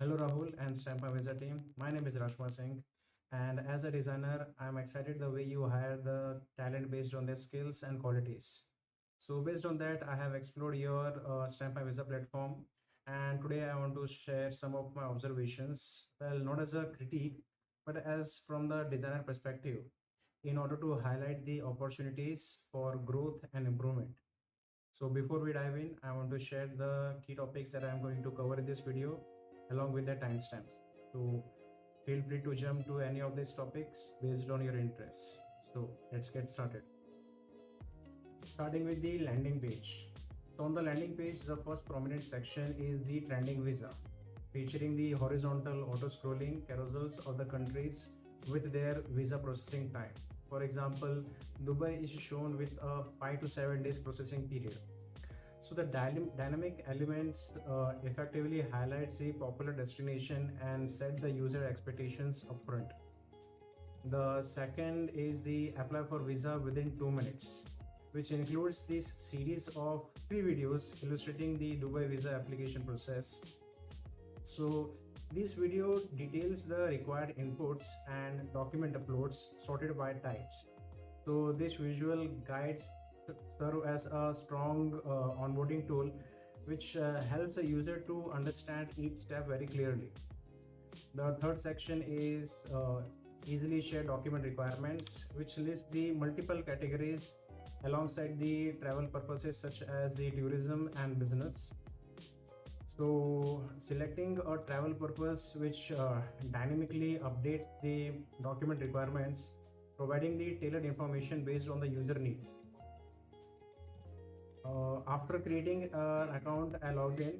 Hello Rahul and StampMyVisa team. My name is Rajkumar Singh, and as a designer, I'm excited the way you hire the talent based on their skills and qualities. So based on that, I have explored your StampMyVisa platform, and today I want to share some of my observations. Well, not as a critique, but as from the designer perspective, in order to highlight the opportunities for growth and improvement. So before we dive in, I want to share the key topics that I'm going to cover in this video along with the timestamps. So feel free to jump to any of these topics based on your interests. So let's get started. Starting with the landing page. So on the landing page, the first prominent section is the trending visa, featuring the horizontal auto-scrolling carousels of the countries with their visa processing time. For example, Dubai is shown with a 5 to 7 days processing period. So the dynamic elements effectively highlights the popular destination and set the user expectations upfront. The second is the apply for visa within 2 minutes, which includes this series of 3 videos illustrating the Dubai visa application process. So this video details the required inputs and document uploads sorted by types. So this visual guides serve as a strong onboarding tool which helps the user to understand each step very clearly. The third section is easily shared document requirements, which lists the multiple categories alongside the travel purposes such as the tourism and business. So selecting a travel purpose which dynamically updates the document requirements, providing the tailored information based on the user needs. After creating an account, I logged in.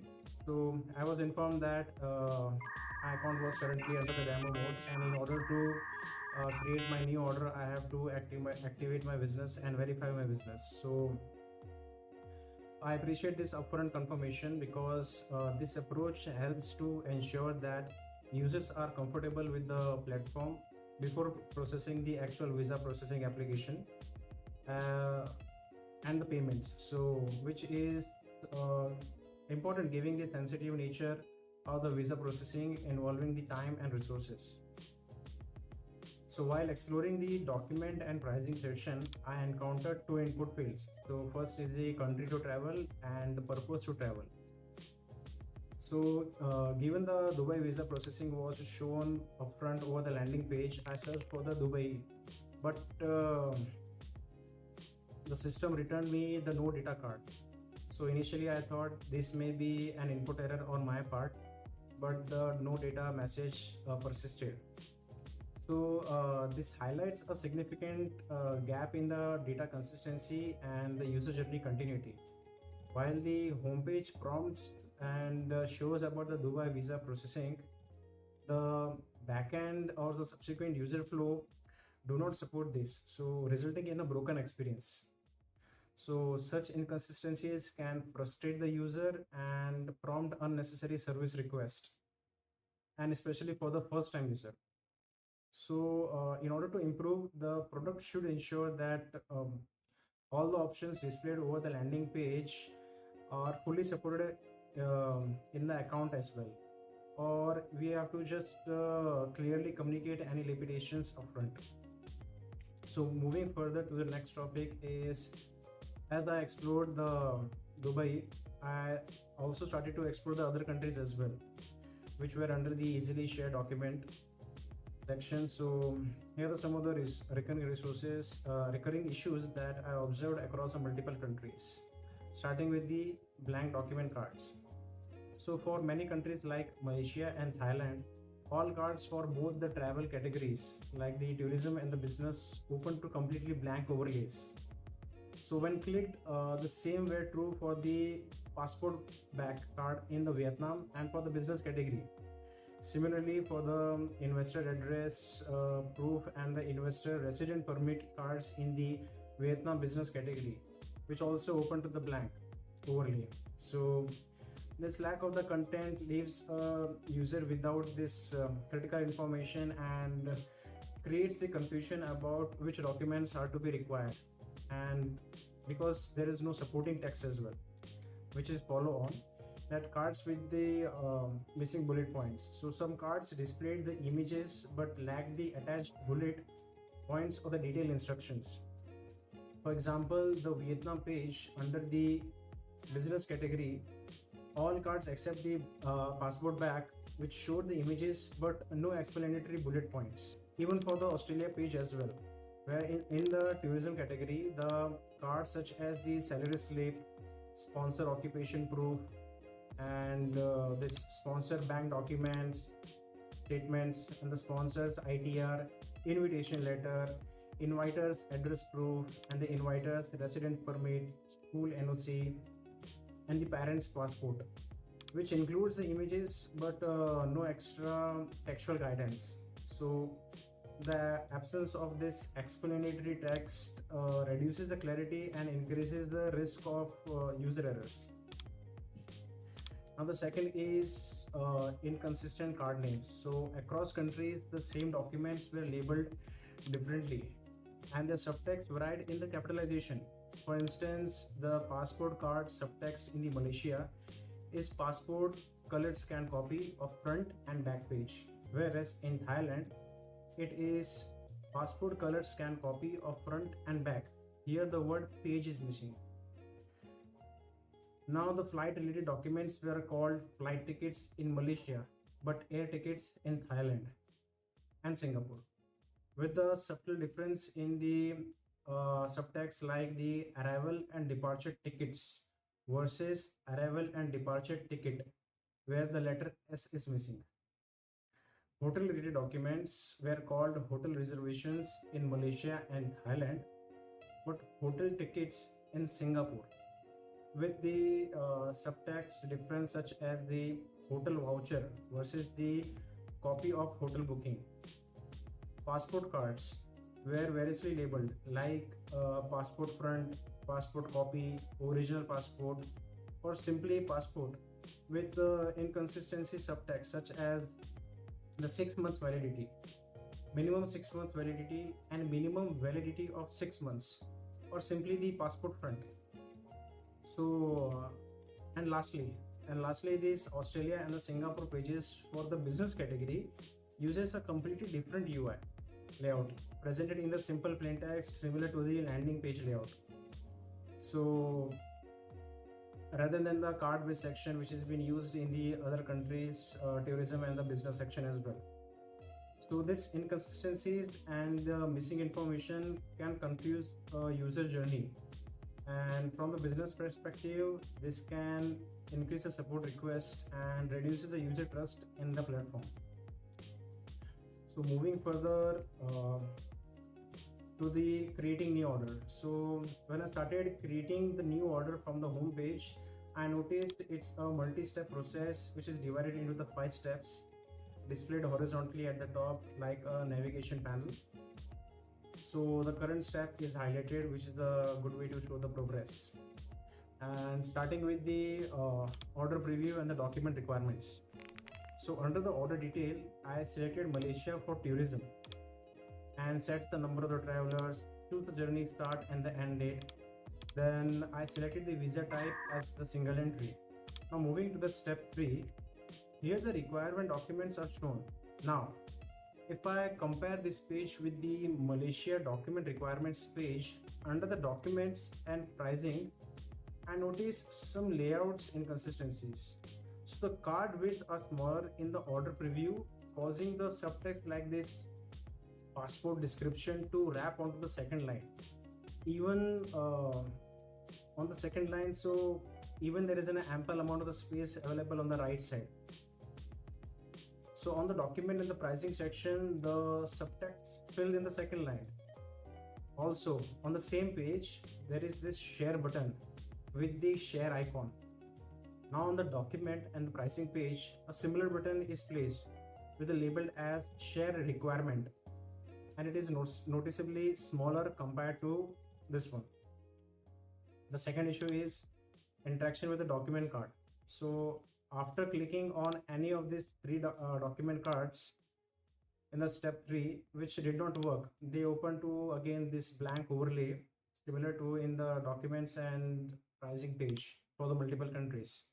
So I was informed that my account was currently under the demo mode, and in order to create my new order, I have to activate my business and verify my business. So I appreciate this upfront confirmation because this approach helps to ensure that users are comfortable with the platform before processing the actual visa processing application. And the payments, so which is important given the sensitive nature of the visa processing involving the time and resources. So while exploring the document and pricing section, I encountered 2 input fields. So first is the country to travel and the purpose to travel. So given the Dubai visa processing was shown upfront over the landing page, I searched for the Dubai, but the system returned me the no data card. So initially I thought this may be an input error on my part, but the no data message persisted. So this highlights a significant gap in the data consistency and the user journey continuity. While the homepage prompts and shows about the Dubai visa processing, the backend or the subsequent user flow do not support this, so resulting in a broken experience. So such inconsistencies can frustrate the user and prompt unnecessary service requests, and especially for the first time user. So in order to improve, the product should ensure that all the options displayed over the landing page are fully supported in the account as well, or we have to just clearly communicate any limitations upfront. So moving further to the next topic is, as I explored the Dubai, I also started to explore the other countries as well, which were under the easily shared document section. So here are some of the recurring issues that I observed across the multiple countries, starting with the blank document cards. So for many countries like Malaysia and Thailand, all cards for both the travel categories like the tourism and the business open to completely blank overlays. So when clicked, the same were true for the passport back card in the Vietnam and for the business category. Similarly, for the investor address proof and the investor resident permit cards in the Vietnam business category, which also open to the blank overlay. So this lack of the content leaves a user without this critical information and creates the confusion about which documents are to be required, and because there is no supporting text as well, which is follow on. that cards with the missing bullet points. So some cards displayed the images but lacked the attached bullet points or the detailed instructions. For example, the Vietnam page under the business category, all cards except the passport back, which showed the images but no explanatory bullet points. Even for the Australia page as well, where in the tourism category, the cards such as the salary slip, sponsor occupation proof, and this sponsor bank documents, statements, and the sponsor's ITR, invitation letter, inviter's address proof, and the inviter's resident permit, school NOC, and the parent's passport, which includes the images but no extra textual guidance. So the absence of this explanatory text reduces the clarity and increases the risk of user errors. Now the second is inconsistent card names. So across countries, the same documents were labeled differently, and the subtext varied in the capitalization. For instance, the passport card subtext in the Malaysia is passport colored scan copy of front and back page, whereas in Thailand it is passport colored scan copy of front and back. Here the word page is missing. Now the flight related documents were called flight tickets in Malaysia but air tickets in Thailand and Singapore, with the subtle difference in the subtext like the arrival and departure tickets versus arrival and departure ticket, where the letter S is missing. Hotel related documents were called hotel reservations in Malaysia and Thailand, but hotel tickets in Singapore, with the subtext difference such as the hotel voucher versus the copy of hotel booking. Passport cards were variously labeled like passport front, passport copy, original passport, or simply passport, with inconsistency subtext such as the 6 months validity, minimum 6 months validity, and minimum validity of 6 months, or simply the passport front. So and lastly this Australia and the Singapore pages for the business category uses a completely different UI layout presented in the simple plain text similar to the landing page layout. So rather than the card based section which has been used in the other countries, tourism and the business section as well. So this inconsistencies and the missing information can confuse a user journey, and from the business perspective this can increase the support request and reduces the user trust in the platform. So moving further to the creating new order. So when I started creating the new order from the home page, I noticed it's a multi-step process which is divided into the 5 steps displayed horizontally at the top like a navigation panel. So the current step is highlighted, which is a good way to show the progress. And starting with the order preview and the document requirements. So under the order detail, I selected Malaysia for tourism and set the number of the travelers, choose the journey start and the end date. Then I selected the visa type as the single entry. Now moving to the step 3, here the requirement documents are shown. Now if I compare this page with the Malaysia document requirements page, under the documents and pricing, I notice some layouts inconsistencies. So the card width are smaller in the order preview, causing the subtext like this passport description to wrap onto the second line. Even on the second line, so even there is an ample amount of the space available on the right side. So on the document and the pricing section, the subtext filled in the second line. Also on the same page, there is this share button with the share icon. Now on the document and the pricing page, a similar button is placed with the labeled as share requirement, and it is noticeably smaller compared to this one. The second issue is interaction with the document card. So after clicking on any of these 3 document cards in the step 3 which did not work, they open to again this blank overlay similar to in the documents and pricing page for the multiple countries.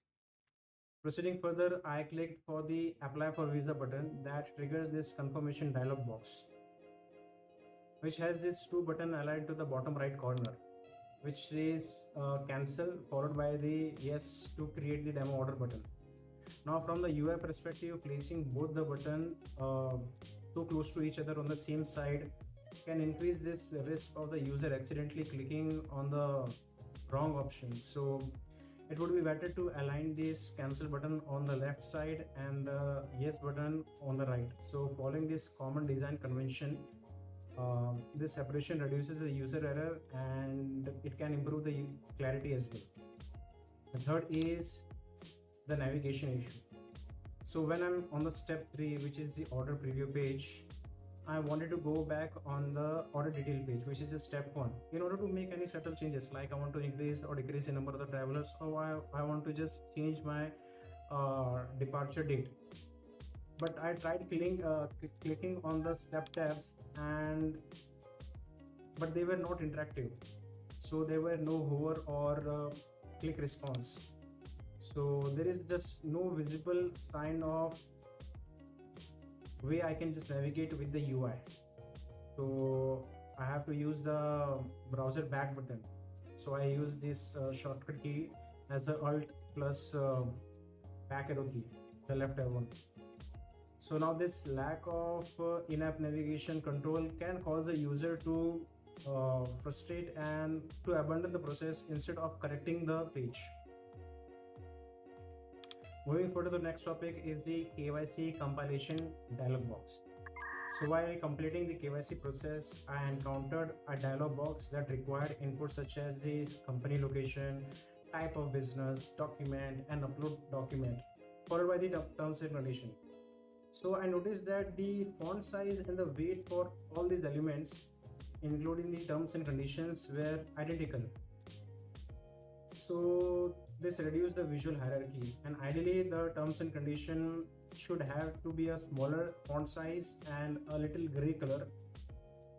Proceeding further, I clicked for the apply for visa button that triggers this confirmation dialog box, which has this two button aligned to the bottom right corner, which says cancel followed by the yes to create the demo order button. Now from the UI perspective, placing both the button too close to each other on the same side can increase this risk of the user accidentally clicking on the wrong option. So it would be better to align this cancel button on the left side and the yes button on the right. So following this common design convention, this separation reduces the user error and it can improve the clarity as well. The third is the navigation issue. So when I'm on the step 3, which is the order preview page, I wanted to go back on the order detail page, which is the step 1. In order to make any subtle changes, like I want to increase or decrease the number of the travelers, or I want to just change my departure date. But I tried clicking on the step tabs, but they were not interactive. So there were no hover or click response. So there is just no visible sign of way I can just navigate with the UI. So I have to use the browser back button. So I use this shortcut key as the Alt plus back arrow key, the left arrow one. So now this lack of in-app navigation control can cause the user to frustrate and to abandon the process instead of correcting the page. Moving forward to the next topic is the KYC compilation dialog box. So while completing the KYC process, I encountered a dialog box that required input such as the company location, type of business, document, and upload document, followed by the terms and condition. So I noticed that the font size and the weight for all these elements, including the terms and conditions, were identical. So this reduced the visual hierarchy, and ideally the terms and condition should have to be a smaller font size and a little gray color,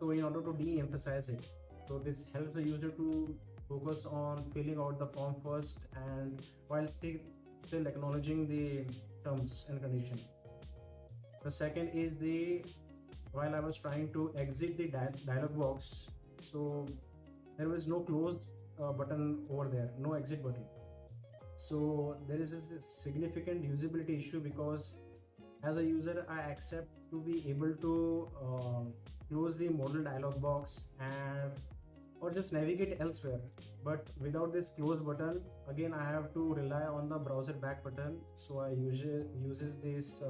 so in order to de-emphasize it. So this helps the user to focus on filling out the form first and while still acknowledging the terms and condition. The second is while I was trying to exit the dialog box, so there was no close button over there, no exit button. So there is a significant usability issue because as a user I accept to be able to close the modal dialog box or just navigate elsewhere, but without this close button, again I have to rely on the browser back button. So I uses this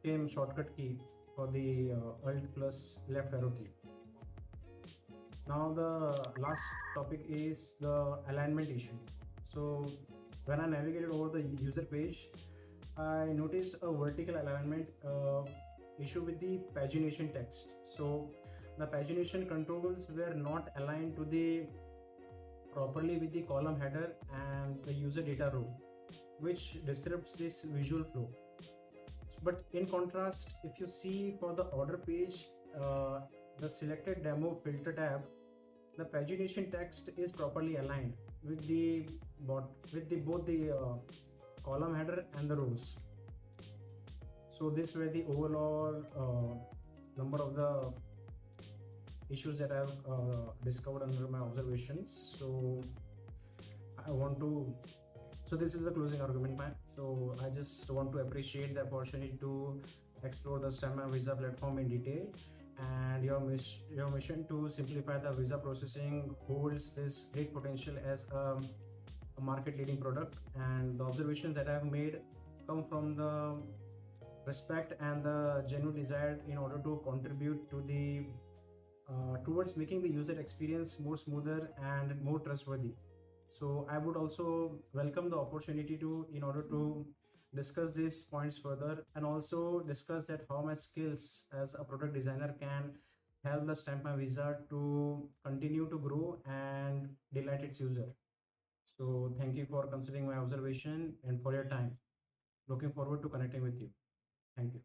same shortcut key for the Alt plus left arrow key. Now the last topic is the alignment issue. So when I navigated over the user page, I noticed a vertical alignment issue with the pagination text. So the pagination controls were not aligned properly with the column header and the user data row, which disrupts this visual flow. But in contrast, if you see for the order page, the selected demo filter tab, the pagination text is properly aligned with both the column header and the rows. So this were the overall number of the issues that I've discovered under my observations. So this is the closing argument part. So I just want to appreciate the opportunity to explore the StampMyVisa platform in detail, and your mission to simplify the visa processing holds this great potential as a market leading product. And the observations that I have made come from the respect and the genuine desire in order to contribute to towards making the user experience more smoother and more trustworthy. So I would also welcome the opportunity in order to discuss these points further, and also discuss that how my skills as a product designer can help the StampMyVisa to continue to grow and delight its user. So thank you for considering my observation and for your time. Looking forward to connecting with you. Thank you.